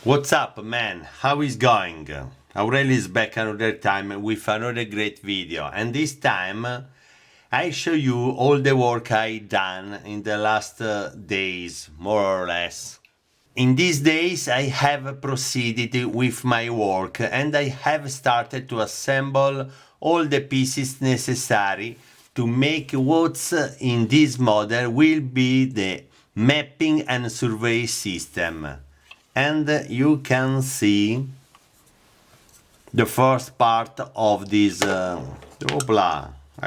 What's up, man? How is going? Aurelio is back another time with another great video, and this time I show you all the work I done in the last days, more or less. In these days I have proceeded with my work and I have started to assemble all the pieces necessary to make what's in this model will be the mapping and survey system. And you can see the first part of this I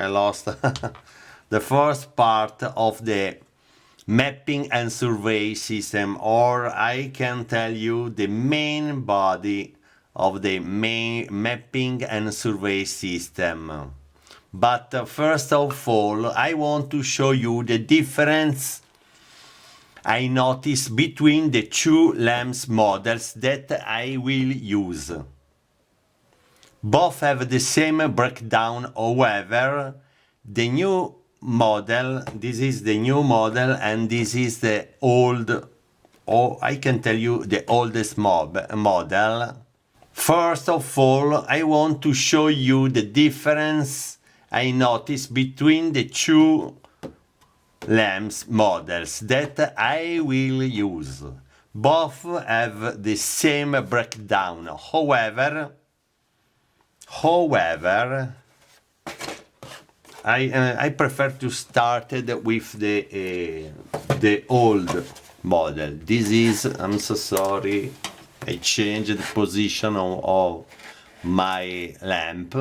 lost the first part of the mapping and survey system, or I can tell you the main body of the main mapping and survey system. But first of all, I want to show you the difference I noticed between the two LAMS models that I will use. Both have the same breakdown, however, the new model, this is the new model and this is the old, or I can tell you the oldest model. First of all, I want to show you the difference I noticed between the two LAMS models that I will use. Both have the same breakdown. However, I prefer to start with the old model. This is, I'm so sorry, I changed the position of my lamp.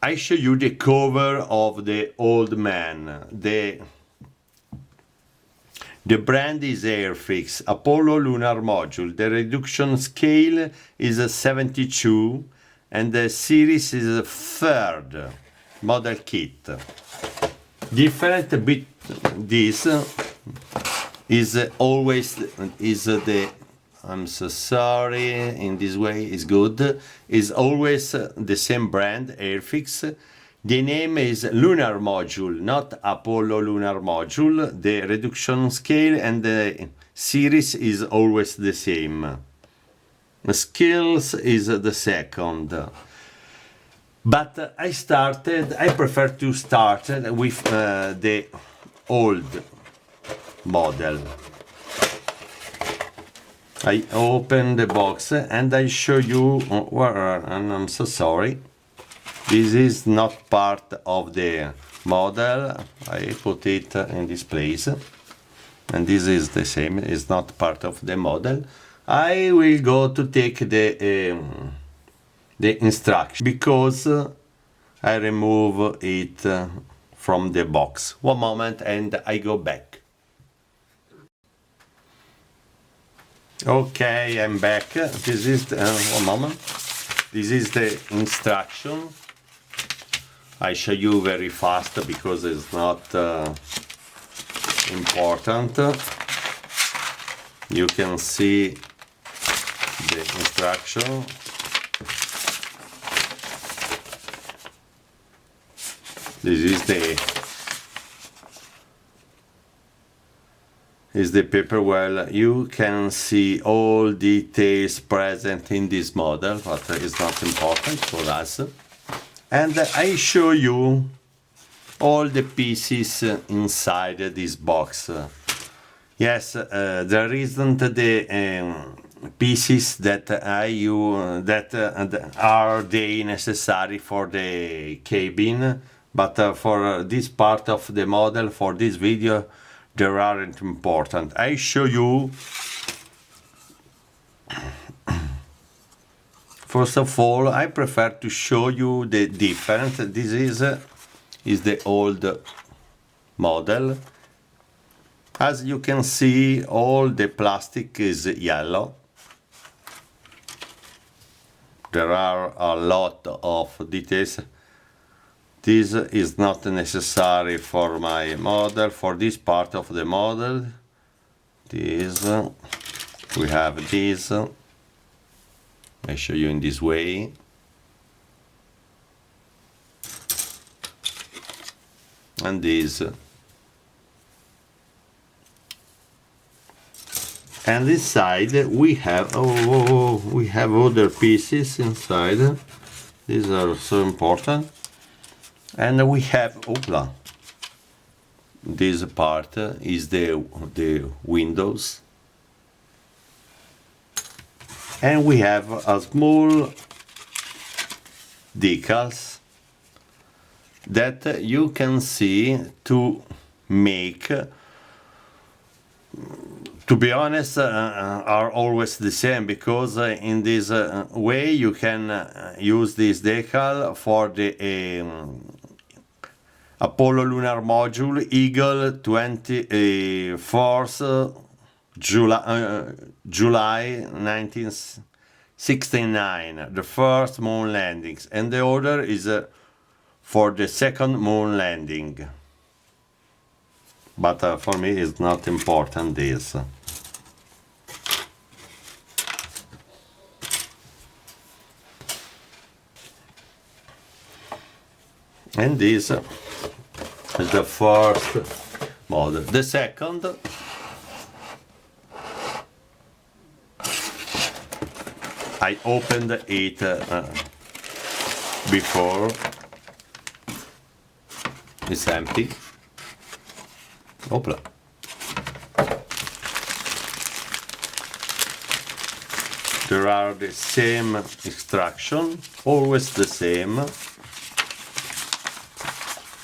I show you the cover of the old man. The brand is Airfix, Apollo Lunar Module. The reduction scale is 72 and the series is a third model kit. Different bit this is always the, I'm so sorry, in this way is good, is always the same brand, Airfix. The name is Lunar Module, not Apollo Lunar Module. The reduction scale and the series is always the same. The skills is the second. But I prefer to start with the old model. I open the box and I show you and I'm so sorry. This is not part of the model. I put it in this place. And this is the same, it's not part of the model. I will go to take the instruction because I remove it from the box. One moment and I go back. Okay, I'm back. This is the, one moment. This is the instruction. I show you very fast because it's not important. You can see the instruction. This is the paper. Well, you can see all details present in this model, but it's not important for us. And I show you all the pieces inside this box. Yes, there isn't the pieces that I use that are they necessary for the cabin, but for this part of the model, for this video, they aren't important. I show you. First of all, I prefer to show you the difference. This is the old model. As you can see, all the plastic is yellow. There are a lot of details. This is not necessary for my model, for this part of the model. This, we have this. I show you in this way. And this. And inside we have we have other pieces inside. These are so important. And we have this part is the windows, and we have a small decals that you can see to make, to be honest, are always the same, because in this way you can use this decal for the Apollo lunar module Eagle 24th July 1969, the first moon landings, and the other is for the second moon landing. But for me it's not important this. And this is the first model. The second, I opened it before. It's empty. Opla. There are the same extraction, always the same,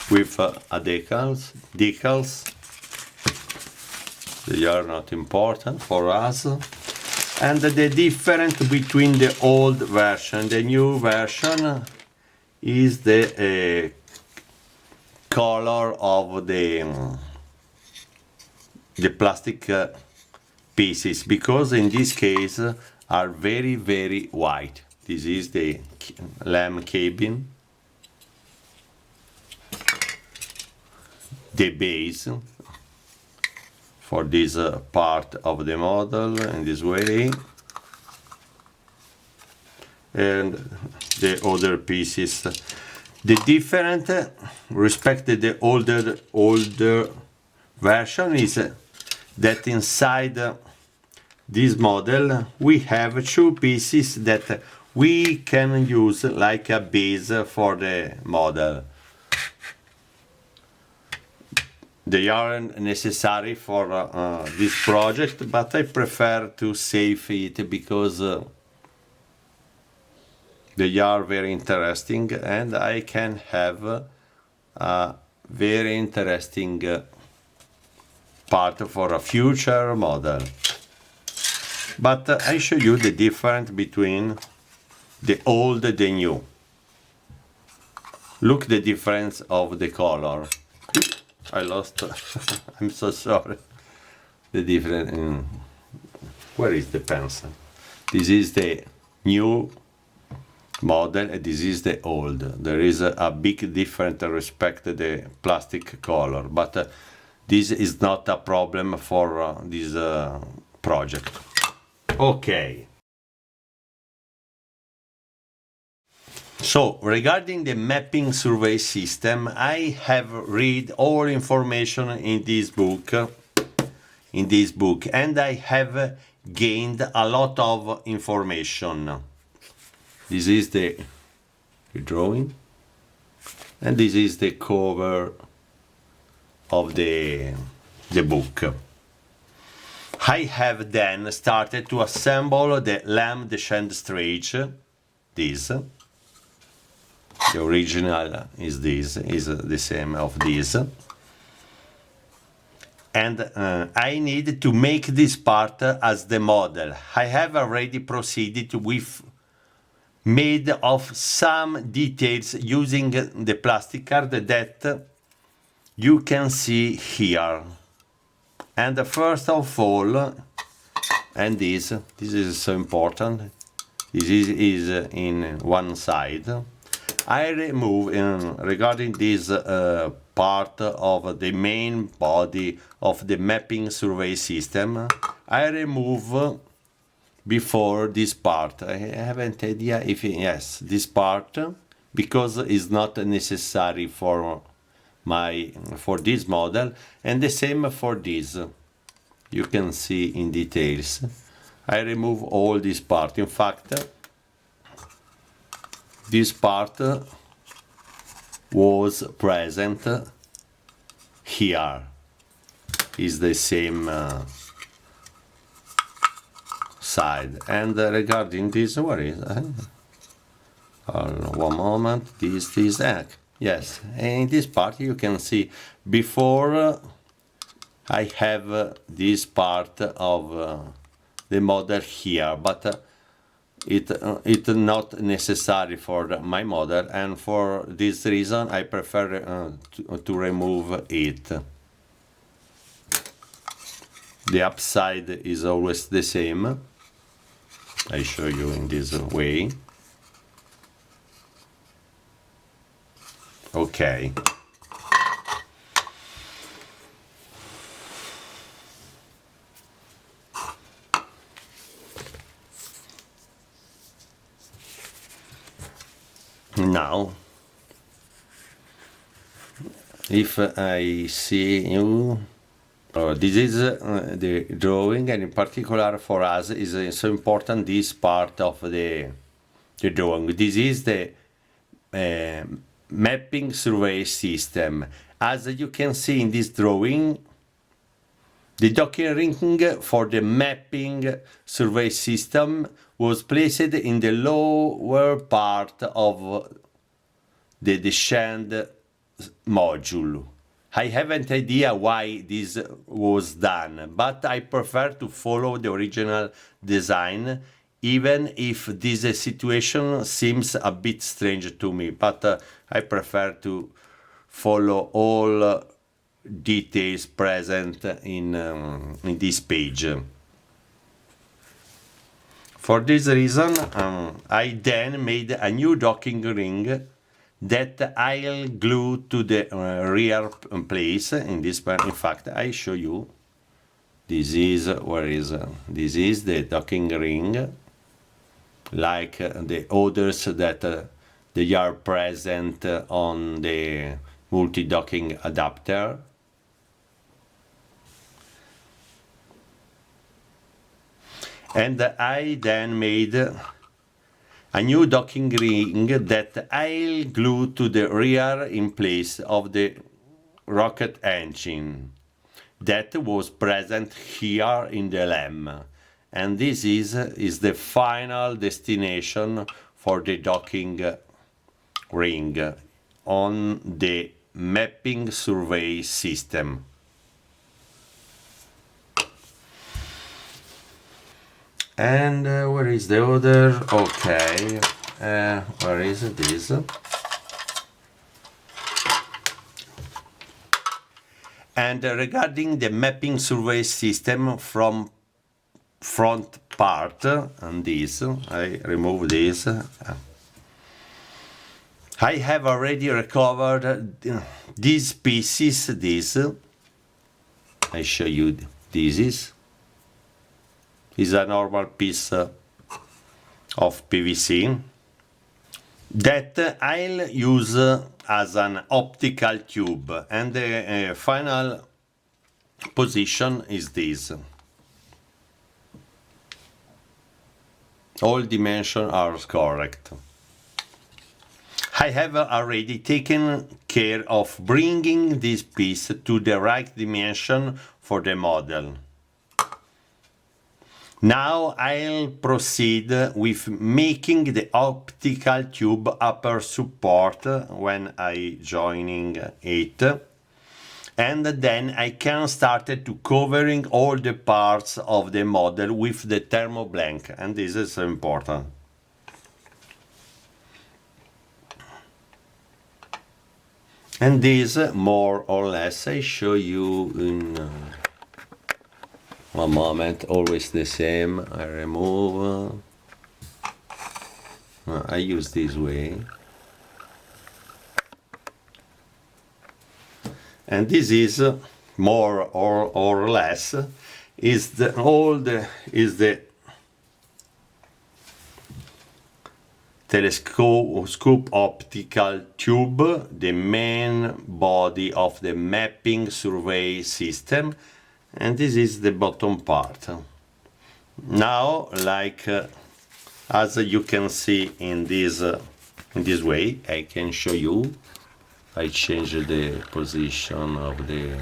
with decals. They are not important for us. And the difference between the old version, the new version, is the color of the plastic pieces, because in this case are very white. This is the LAM cabin, the base for this part of the model in this way, and the other pieces. The different respect to the older version is that inside this model we have two pieces that we can use like a base for the model. They aren't necessary for this project, but I prefer to save it because they are very interesting, and I can have a very interesting part for a future model. But I show you the difference between the old and the new. Look the difference of the color. I lost. I'm so sorry. The difference in, where is the pencil? This is the new model and this is the old. There is a big difference respect to the plastic color, but this is not a problem for this project. Okay. So, regarding the mapping survey system, I have read all information in this book, and I have gained a lot of information. This is the drawing, and this is the cover of the book. I have then started to assemble the LAM descent stage. This. The original is this, is the same of this. And I need to make this part as the model. I have already proceeded with made of some details using the plastic card that you can see here. And first of all, and this is so important, this is in one side. I remove, regarding this part of the main body of the mapping survey system, I remove before this part. I haven't idea if, yes, this part, because it's not necessary for this model, and the same for this. you can see in details. I remove all this part. In fact, this part was present here. Is the same side. And regarding this, what is one moment, this yes, in this part you can see before I have this part of the model here, but it's not necessary for my model, and for this reason I prefer to remove it. The upside is always the same. I show you in this way. Okay. Now, if I see you, this is the drawing, and in particular for us is so important this part of the drawing. This is the mapping survey system. As you can see in this drawing, the docking ring for the mapping survey system was placed in the lower part of the descent module. I haven't idea why this was done, but I prefer to follow the original design, even if this situation seems a bit strange to me, but I prefer to follow all details present in this page. For this reason, I then made a new docking ring that I'll glue to the rear place. In this part, in fact, I show you. This is this is the docking ring, like the others that they are present on the multi-docking adapter. And I then made a new docking ring that I'll glue to the rear in place of the rocket engine that was present here in the LEM. And this is the final destination for the docking ring on the mapping survey system. And where is the other? Okay, where is this? And regarding the mapping survey system from front part, and this, I remove this. I have already recovered these pieces. This, I show you. This is a normal piece of PVC that I'll use as an optical tube, and the final position is this. All dimensions are correct. I have already taken care of bringing this piece to the right dimension for the model. Now I'll proceed with making the optical tube upper support when I joining it, and then I can start to covering all the parts of the model with the thermoblank, and this is important. And this more or less I show you in one moment, always the same. I remove, I use this way, and this is more or less is the telescope optical tube, the main body of the mapping survey system, and this is the bottom part. Now, like as you can see in this way, I can show you. I change the position of the.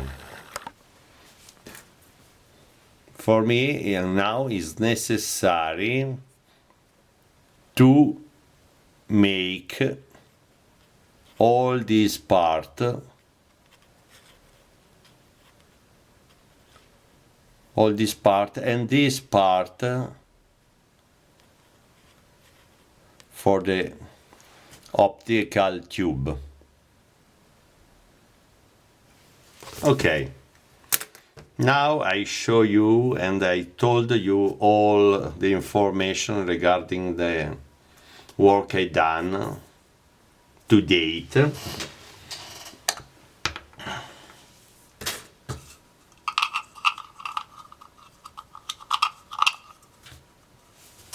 For me now is necessary to make all this part, and this part for the optical tube. Okay, now I show you and I told you all the information regarding the work I done to date.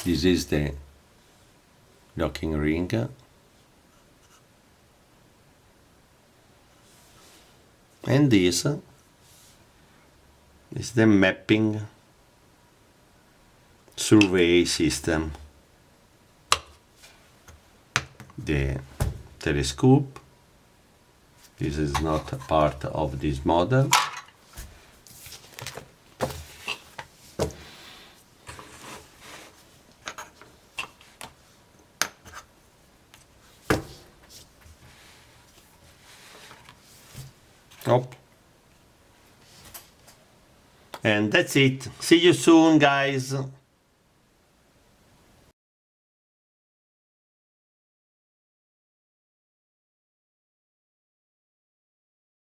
This is the locking ring. And this is the mapping survey system. The telescope. This is not a part of this model. Oh. And that's it. See you soon, guys.